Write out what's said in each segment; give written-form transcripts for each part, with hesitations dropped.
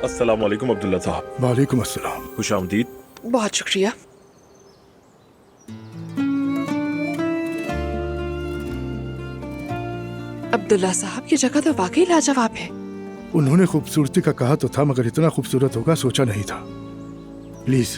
अस्सलाम वालेकुम अब्दुल्ला साहब। वालेकुम अस्सलाम। खुश आमदीद। बहुत शुक्रिया। अब्दुल्ला साहब, ये जगह तो वाकई लाजवाब है। उन्होंने खूबसूरती का कहा तो था, मगर इतना खूबसूरत होगा सोचा नहीं था। प्लीज।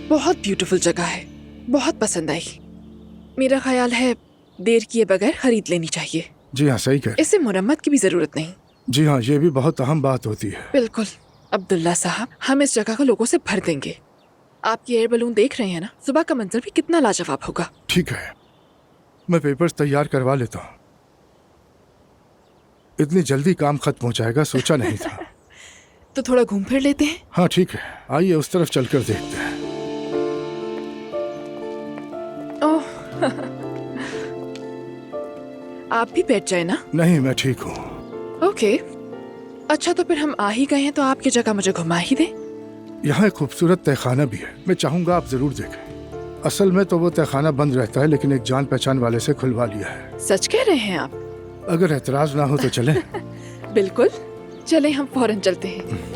बहुत ब्यूटीफुल जगह है, बहुत पसंद आई। मेरा ख्याल है देर किए बगैर खरीद लेनी चाहिए। जी हाँ, सही कह। इसे मुरम्मत की भी जरूरत नहीं। जी हाँ, ये भी बहुत अहम बात होती है। बिल्कुल अब्दुल्ला साहब, हम इस जगह को लोगों से भर देंगे। आपकी एयर बलून देख रहे हैं ना, सुबह का मंजर भी कितना लाजवाब होगा। ठीक है, मैं पेपर्स तैयार करवा लेता हूँ। इतनी जल्दी काम खत्म हो जाएगा सोचा नहीं था। तो थोड़ा घूम फिर लेते हैं। हाँ ठीक है, आइए उस तरफ चलकर देखते हैं। ओह आप भी बैठ जाए ना। नहीं, मैं ठीक हूँ। ओके, अच्छा तो फिर हम आ ही गए हैं तो आपकी जगह मुझे घुमा ही दे। यहाँ एक खूबसूरत तहखाना भी है, मैं चाहूंगा आप जरूर देखें। असल में तो वो तहखाना बंद रहता है, लेकिन एक जान पहचान वाले से खुलवा लिया है। सच कह रहे हैं आप? अगर एतराज ना हो तो चलें। बिल्कुल, चले हम फौरन चलते हैं।